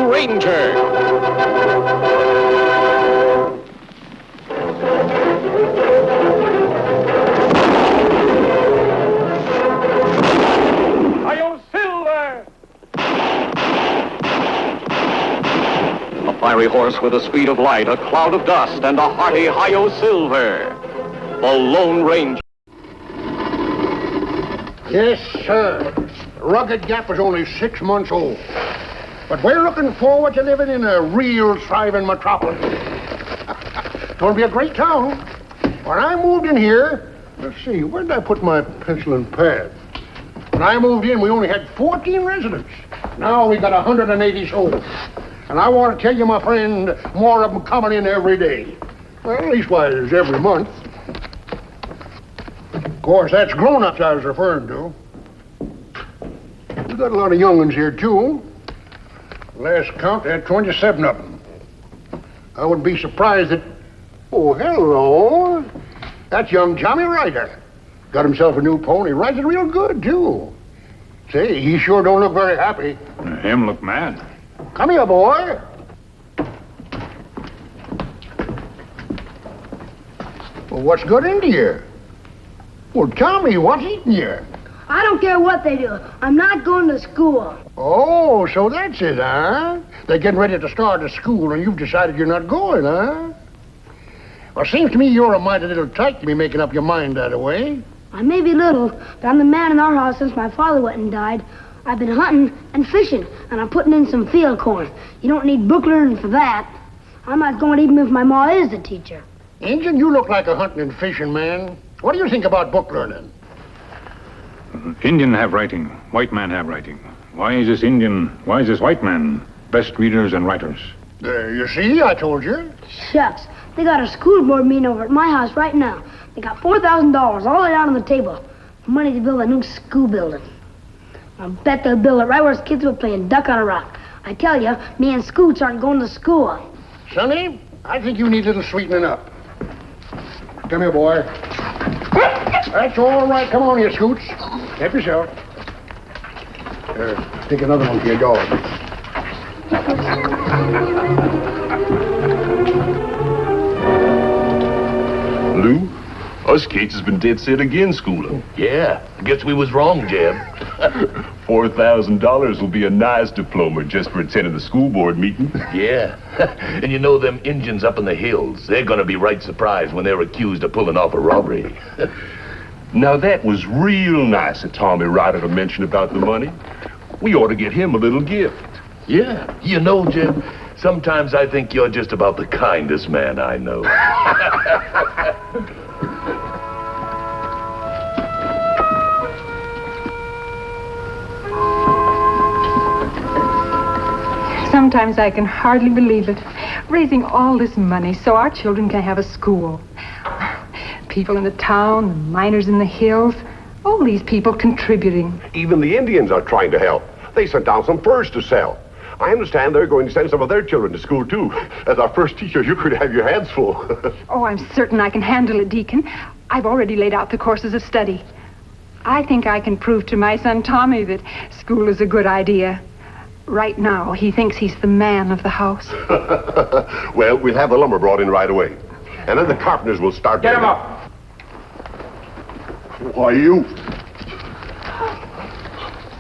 Lone Ranger. A fiery horse with the speed of light, a cloud of dust, and a hearty Hi-Yo Silver. The Lone Ranger. Yes, sir. Rugged Gap is only 6 months old. But we're looking forward to living in a real thriving metropolis. It's going to be a great town. When I moved in here, let's see, where did I put my pencil and pad? When I moved in, we only had 14 residents. Now we got 180 souls. And I want to tell you, my friend, more of them coming in every day. Well, leastwise, every month. Of course, that's grown-ups I was referring to. We got a lot of young ones here, too. Last count, they had 27 of them. I would be surprised that... Oh, hello. That's young Tommy Ryder. Got himself a new pony. Rides it real good, too. Say, he sure don't look very happy. Him look mad. Come here, boy. Well, what's good into you? Well, Tommy, what's eating you? I don't care what they do. I'm not going to school. Oh, so that's it, huh? They're getting ready to start a school, and you've decided you're not going, huh? Well, seems to me you're a mighty little tyke to be making up your mind that way. I may be little, but I'm the man in our house since my father went and died. I've been hunting and fishing, and I'm putting in some field corn. You don't need book learning for that. I'm not going even if my ma is the teacher. Injun, you look like a hunting and fishing man. What do you think about book learning? Indian have writing, white man have writing. Why is this white man best readers and writers? You see, I told you. Shucks, they got a school board meeting over at my house right now. They got $4,000 all the way down on the table. Money to build a new school building. I bet they'll build it right where kids were playing duck on a rock. I tell you, me and Scoots aren't going to school. Sonny, I think you need a little sweetening up. Come here, boy. That's all right. Come on here, Scoots. Help yourself. Take another one for your dog. Lou, us kids has been dead set again schooling. Yeah, I guess we was wrong, Jeb. $4,000 will be a nice diploma just for attending the school board meeting. Yeah, and you know them Injuns up in the hills, they're gonna be right surprised when they're accused of pulling off a robbery. Now that was real nice of Tommy Ryder to mention about the money. We ought to get him a little gift. Yeah, you know, Jeb, sometimes I think you're just about the kindest man I know. Sometimes I can hardly believe it. Raising all this money so our children can have a school. People in the town, the miners in the hills, all these people contributing. Even the Indians are trying to help. They sent down some furs to sell. I understand they're going to send some of their children to school, too. As our first teacher, you could have your hands full. Oh, I'm certain I can handle it, Deacon. I've already laid out the courses of study. I think I can prove to my son Tommy that school is a good idea. Right now, he thinks he's the man of the house. Well, we'll have the lumber brought in right away. And then the carpenters will start... Get him up! Why, you...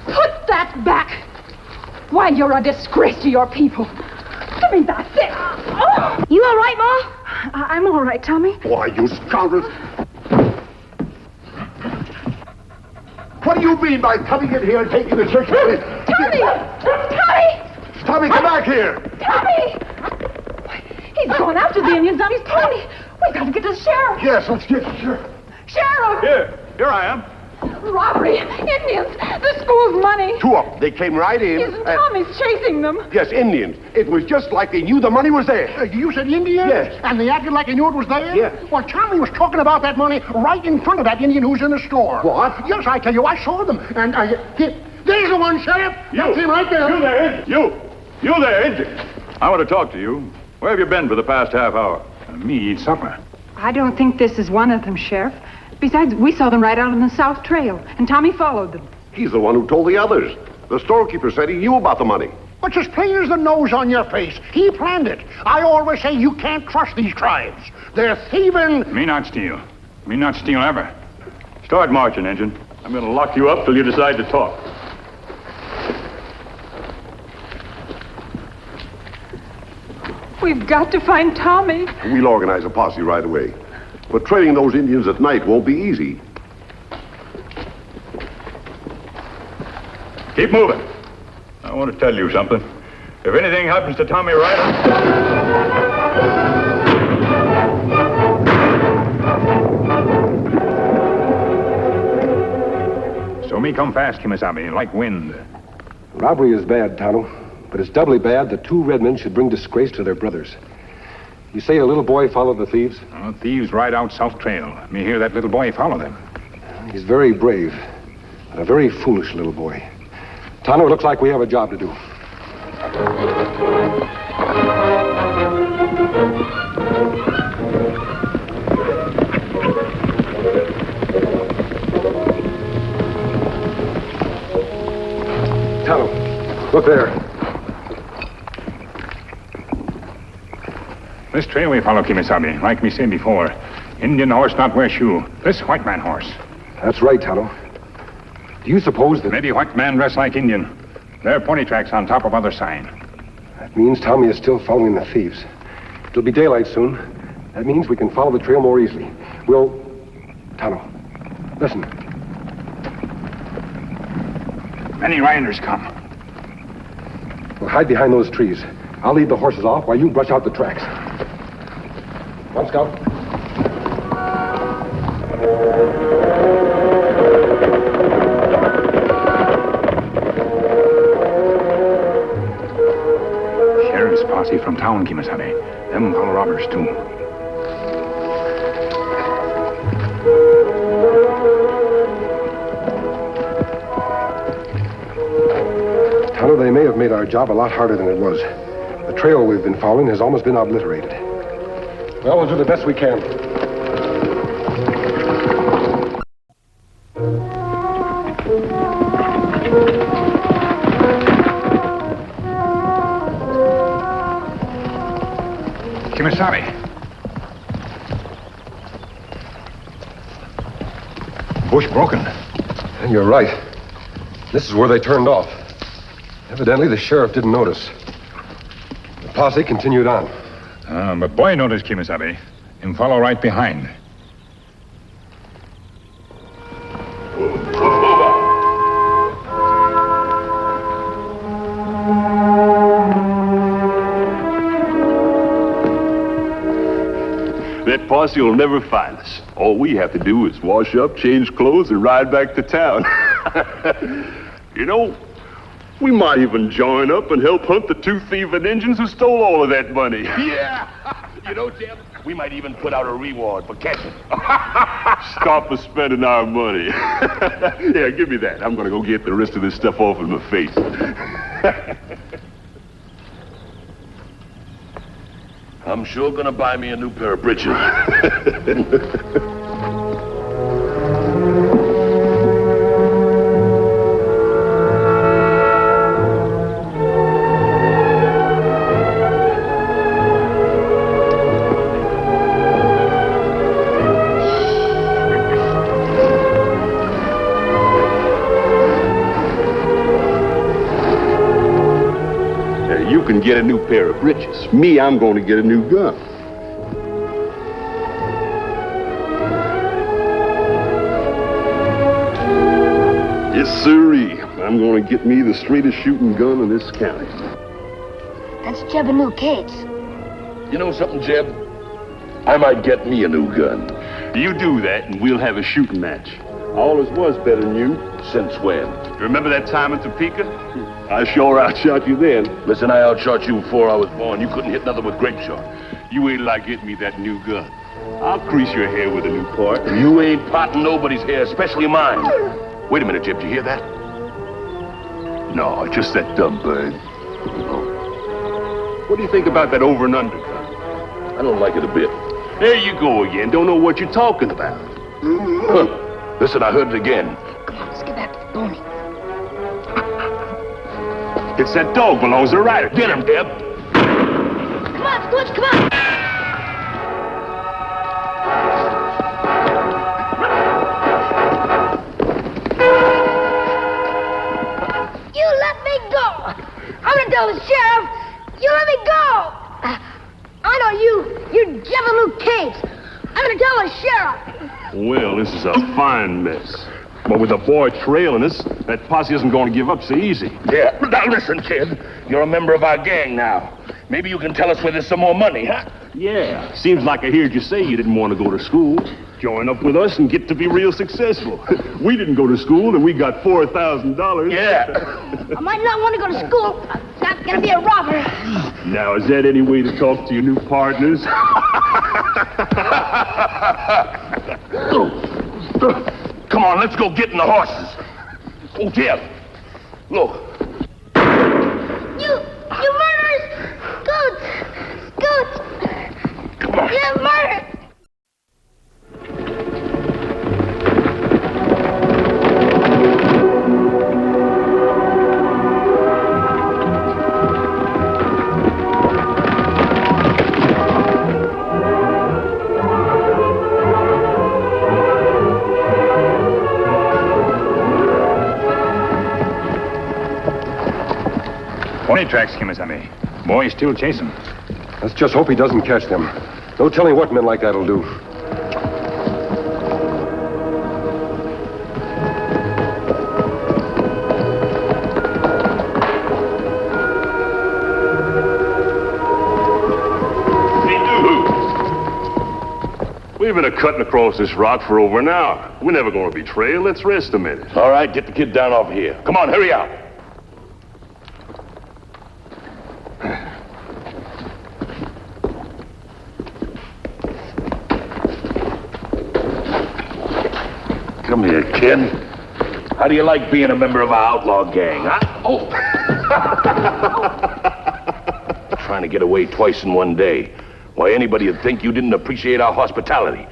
Put that back! Why, you're a disgrace to your people. Give me that thing! Oh! You all right, Ma? I'm all right, Tommy. Why, you scoundrels... What do you mean by coming in here and taking the church money? Tommy! Tommy! Tommy, come back here! Tommy! He's going after the Indians on his pony. We've got to get to the sheriff. Yes, let's get the sheriff. Sheriff! Here I am. Robbery! Indians! The school's money! Two of them. They came right in. Isn't Tommy's chasing them? Yes, Indians. It was just like they knew the money was there. You said Indian? Yes. And they acted like they knew it was there? Yeah. Well, Tommy was talking about that money right in front of that Indian who's in the store. What? Yes, I tell you, I saw them. And there's the one, Sheriff. That's him right there. You there, Indian. You there, Indian. I want to talk to you. Where have you been for the past half hour? Me eat supper. I don't think this is one of them, Sheriff. Besides, we saw them right out on the South Trail, and Tommy followed them. He's the one who told the others. The storekeeper said he knew about the money. It's as plain as the nose on your face. He planned it. I always say you can't trust these tribes. They're thieving. Me not steal. Me not steal ever. Start marching, Injun. I'm going to lock you up till you decide to talk. We've got to find Tommy. We'll organize a posse right away. But trailing those Indians at night won't be easy. Keep moving. I want to tell you something. If anything happens to Tommy Ryder... So me come fast, Kimasabi, like wind. Robbery is bad, Tonto. But it's doubly bad that two red men should bring disgrace to their brothers. You say a little boy followed the thieves? Oh, thieves ride out South Trail. Me hear that little boy follow them. He's very brave, but a very foolish little boy. Tonto, it looks like we have a job to do. Tonto, look there. This trail we follow, Kimasabi, like me said before. Indian horse not wear shoe. This white man horse. That's right, Tonto. Do you suppose that... Maybe white man dressed like Indian. There are pony tracks on top of other sign. That means Tommy is still following the thieves. It'll be daylight soon. That means we can follow the trail more easily. We'll... Tonto, listen. Many riders come. We'll hide behind those trees. I'll lead the horses off while you brush out the tracks. Come on, Scout. Sheriff's posse from town, Kimasabi. Them follow robbers, too. Tonto, they may have made our job a lot harder than it was. The trail we've been following has almost been obliterated. Well, we'll do the best we can. Kimasabi. Bush broken. And you're right. This is where they turned off. Evidently, the sheriff didn't notice. The posse continued on. But boy noticed Kimasabi. Him follow right behind. That posse will never find us. All we have to do is wash up, change clothes, and ride back to town. You know, we might even join up and help hunt the two thieving Indians who stole all of that money. Yeah. You know, Jeb, we might even put out a reward for catching. Stop us spending our money. Yeah, give me that. I'm going to go get the rest of this stuff off of my face. I'm sure gonna buy me a new pair of breeches. You can get a new pair of breeches. Me, I'm going to get a new gun. Yes, sirree. I'm going to get me the straightest shooting gun in this county. That's Jeb and New Cates. You know something, Jeb? I might get me a new gun. You do that, and we'll have a shooting match. I always was better than you. Since when? Remember that time in Topeka? I sure outshot you then. Listen, I outshot you before I was born. You couldn't hit nothing with grape shot. You wait till I get me that new gun. I'll crease your hair with a new part. You ain't potting nobody's hair, especially mine. Wait a minute, Jeb. Did you hear that? No, just that dumb bird. What do you think about that over and under gun? I don't like it a bit. There you go again. Don't know what you're talking about. Huh. Listen, I heard it again. Come on, let's get back to the pony. It's that dog belongs to the rider. Get him, Deb. Come on, Scoots, come on. You let me go. I'm gonna tell the sheriff. You let me go. I know you're Jeff and Luke Cates. I'm gonna tell the sheriff. Well, this is a fine mess. But with the boy trailing us, that posse isn't going to give up so easy. Yeah. Now listen, kid. You're a member of our gang now. Maybe you can tell us where there's some more money, huh? Yeah. Seems like I heard you say you didn't want to go to school. Join up with us and get to be real successful. We didn't go to school and we got $4,000. Yeah. I might not want to go to school. I'm not gonna be a robber. Now, is that any way to talk to your new partners? Come on, let's go get in the horses. Oh, Jeff. Look. You murderers! Scoots! Come on. You murdered! Pony tracks, Kimasabi. Boy's still chasing. Let's just hope he doesn't catch them. No telling what men like that'll do. We've been cutting across this rock for over an hour. We're never going to be trailed. Let's rest a minute. All right, get the kid down off here. Come on, hurry up. Come here, kid. How do you like being a member of our outlaw gang, huh? Oh! Trying to get away twice in one day. Why, anybody would think you didn't appreciate our hospitality.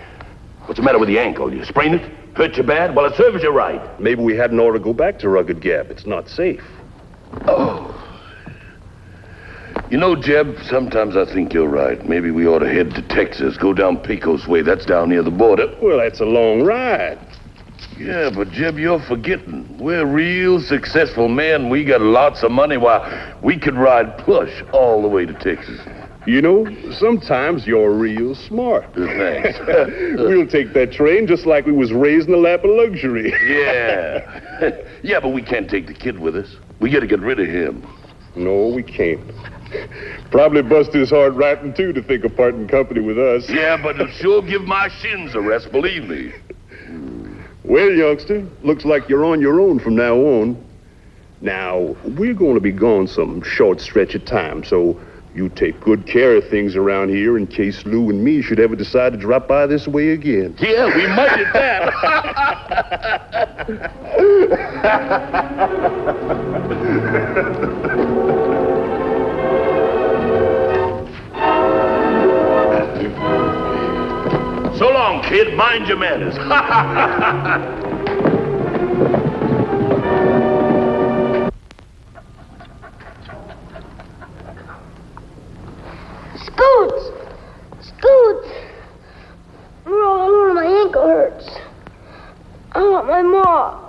What's the matter with the ankle? You sprained it? Hurt you bad? Well, it serves you right. Maybe we hadn't ought to go back to Rugged Gap. It's not safe. Oh. You know, Jeb, sometimes I think you're right. Maybe we ought to head to Texas, go down Pecos way. That's down near the border. Well, that's a long ride. Yeah, but Jeb, you're forgetting. We're real successful men. We got lots of money. Why, we could ride plush all the way to Texas. You know, sometimes you're real smart. Thanks. We'll take that train just like we was raised in the lap of luxury. Yeah. Yeah, but we can't take the kid with us. We got to get rid of him. No, we can't. Probably bust his heart rotten, too, to think of parting company with us. Yeah, but it'll sure give my shins a rest, believe me. Well, youngster, looks like you're on your own from now on. Now, we're going to be gone some short stretch of time, so you take good care of things around here in case Lou and me should ever decide to drop by this way again. Yeah, we might at that. So long, kid. Mind your manners. Scoots! Scoots! I'm all alone, my ankle hurts. I want my mom.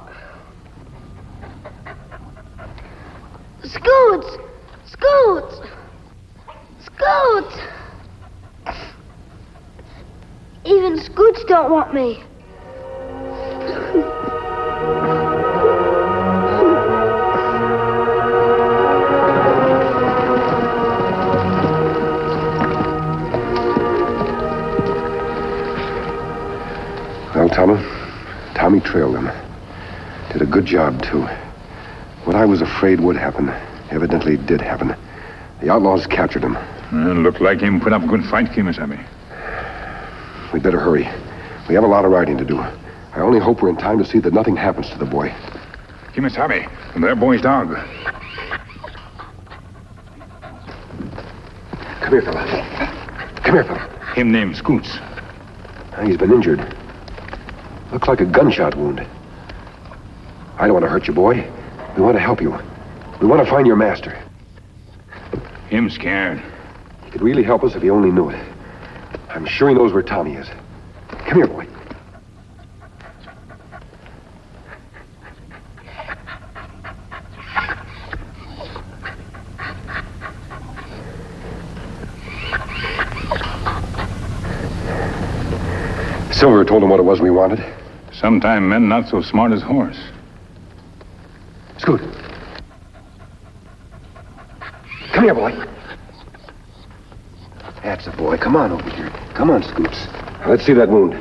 Scoots! Scoots! Scoots! Even Scoots don't want me. Well, Tommy trailed them. Did a good job, too. What I was afraid would happen evidently did happen. The outlaws captured him. Looked like him put up a good fight, Kimasabi. We'd better hurry. We have a lot of riding to do. I only hope we're in time to see that nothing happens to the boy. Kimasabi, their boy's dog. Come here, fella. Come here, fella. Him named Scoots. He's been injured. Looks like a gunshot wound. I don't want to hurt you, boy. We want to help you. We want to find your master. Him scared. He could really help us if he only knew it. I'm sure he knows where Tommy is. Come here, boy. Silver told him what it was we wanted. Sometime men not so smart as horse. Scoot. Come here, boy. That's the boy. Come on over here. Come on, Scoots. Now, let's see that wound.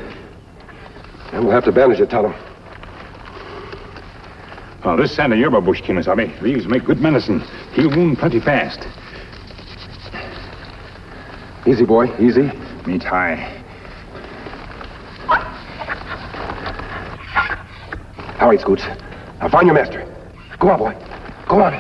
And we'll have to bandage it, Tonto. Oh, this Santa Yerba bush, Kimasabi. These make good medicine. Heal wound plenty fast. Easy, boy. Easy. Me tie. All right, Scoots. Now find your master. Go on, boy. Go on.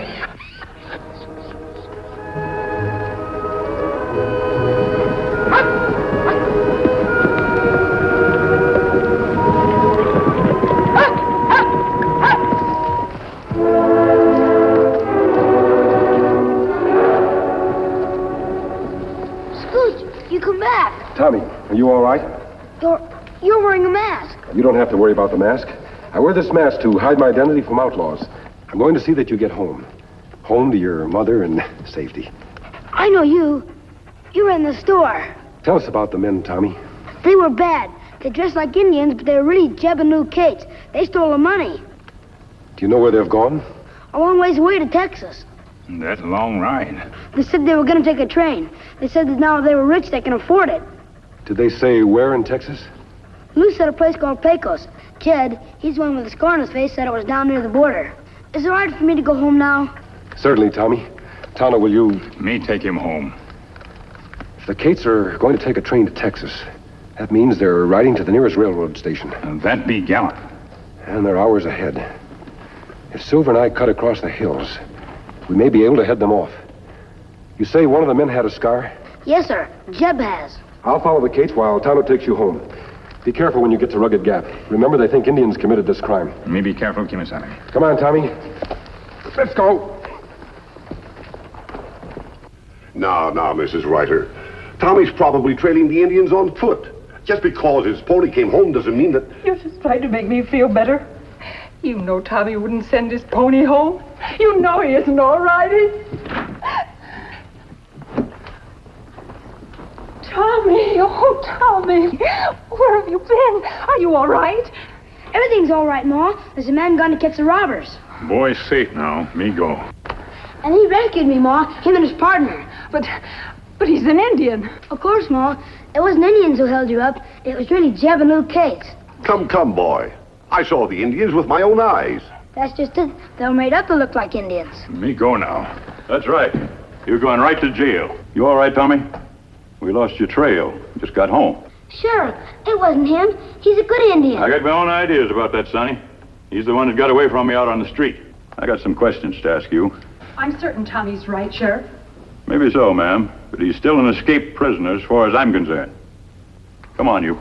Scooch, you come back. Tommy, are you all right? You're wearing a mask. You don't have to worry about the mask. I wear this mask to hide my identity from outlaws. I'm going to see that you get home. Home to your mother and safety. I know you. You were in the store. Tell us about the men, Tommy. They were bad. They dressed like Indians, but they were really Jeb and Lou Cates. They stole the money. Do you know where they've gone? A long ways away to Texas. That long ride. They said they were going to take a train. They said that now if they were rich, they can afford it. Did they say where in Texas? Lou said a place called Pecos. Jed, he's the one with the scar on his face, said it was down near the border. Is it all right for me to go home now? Certainly, Tommy. Tonto, will you... Me take him home. If the Cates are going to take a train to Texas, that means they're riding to the nearest railroad station. That be gallant. And they're hours ahead. If Silver and I cut across the hills, we may be able to head them off. You say one of the men had a scar? Yes, sir. Jeb has. I'll follow the Cates while Tonto takes you home. Be careful when you get to Rugged Gap. Remember, they think Indians committed this crime. Me be careful, Kimasabi. Come on, Tommy. Let's go. Now, Mrs. Ryder. Tommy's probably trailing the Indians on foot. Just because his pony came home doesn't mean that... You're just trying to make me feel better. You know Tommy wouldn't send his pony home. You know he isn't all right. Tommy, oh, Tommy, where have you been? Are you all right? Everything's all right, Ma. There's a man gone to catch the robbers. Boy's safe now. Me go. And he rescued me, Ma. Him and his partner. But he's an Indian. Of course, Ma. It wasn't Indians who held you up. It was really Jeb and Lou Cates. Come, boy. I saw the Indians with my own eyes. That's just it. They were made up to look like Indians. Me go now. That's right. You're going right to jail. You all right, Tommy? We lost your trail. Just got home. Sure. It wasn't him. He's a good Indian. I got my own ideas about that, Sonny. He's the one that got away from me out on the street. I got some questions to ask you. I'm certain Tommy's right, Sheriff. Maybe so, ma'am. But he's still an escaped prisoner as far as I'm concerned. Come on, you.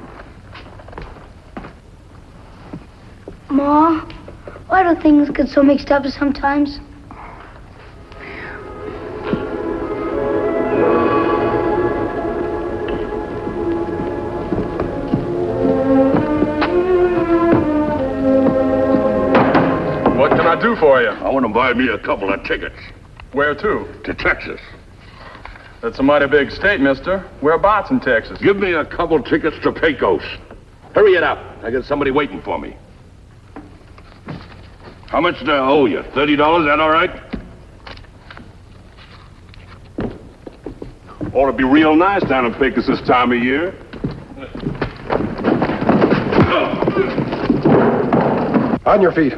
Ma, why do things get so mixed up sometimes? What can I do for you? I want to buy me a couple of tickets. Where to? To Texas. That's a mighty big state, mister. Whereabouts in Texas? Give me a couple tickets to Pecos. Hurry it up. I got somebody waiting for me. How much do I owe you? $30, that all right? Ought to be real nice down in Pecos this time of year. On your feet.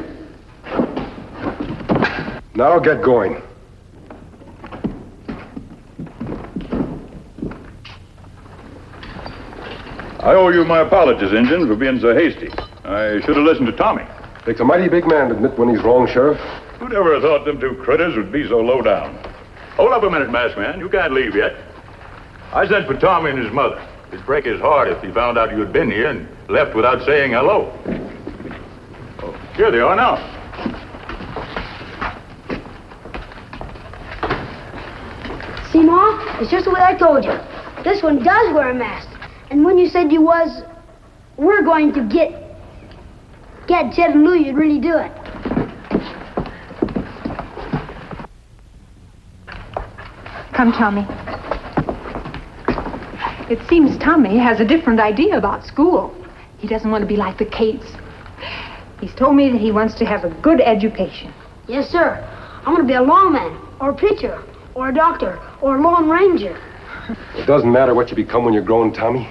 Now get going. I owe you my apologies, Injun, for being so hasty. I should have listened to Tommy. Takes a mighty big man to admit when he's wrong, Sheriff. Who'd ever have thought them two critters would be so low down? Hold up a minute, masked man. You can't leave yet. I sent for Tommy and his mother. It'd break his heart if he found out you had been here and left without saying hello. Oh, here they are now. See, Ma, it's just the way I told you. This one does wear a mask. And when you said we're going to get Jed and Lou, you'd really do it. Come, Tommy. It seems Tommy has a different idea about school. He doesn't want to be like the Cates. He's told me that he wants to have a good education. Yes, sir. I want to be a lawman, or a preacher, or a doctor, or a lone ranger. It doesn't matter what you become when you're grown, Tommy.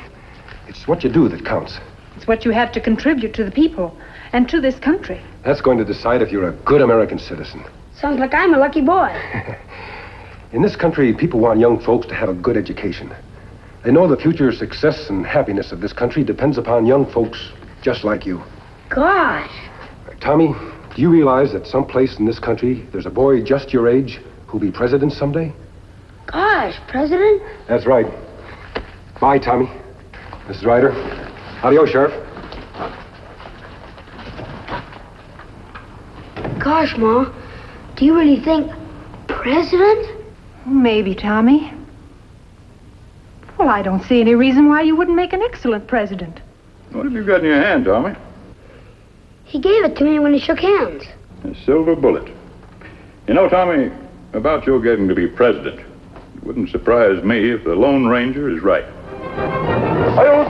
It's what you do that counts. It's what you have to contribute to the people and to this country. That's going to decide if you're a good American citizen. Sounds like I'm a lucky boy. In this country, people want young folks to have a good education. They know the future success and happiness of this country depends upon young folks just like you. Gosh. Tommy, do you realize that someplace in this country there's a boy just your age who'll be president someday? Gosh, President? That's right. Bye, Tommy. Mrs. Ryder. Adios, Sheriff. Gosh, Ma, do you really think President? Maybe, Tommy. Well, I don't see any reason why you wouldn't make an excellent president. What have you got in your hand, Tommy? He gave it to me when he shook hands. A silver bullet. You know, Tommy, about your getting to be president, it wouldn't surprise me if the Lone Ranger is right. Hi-yo,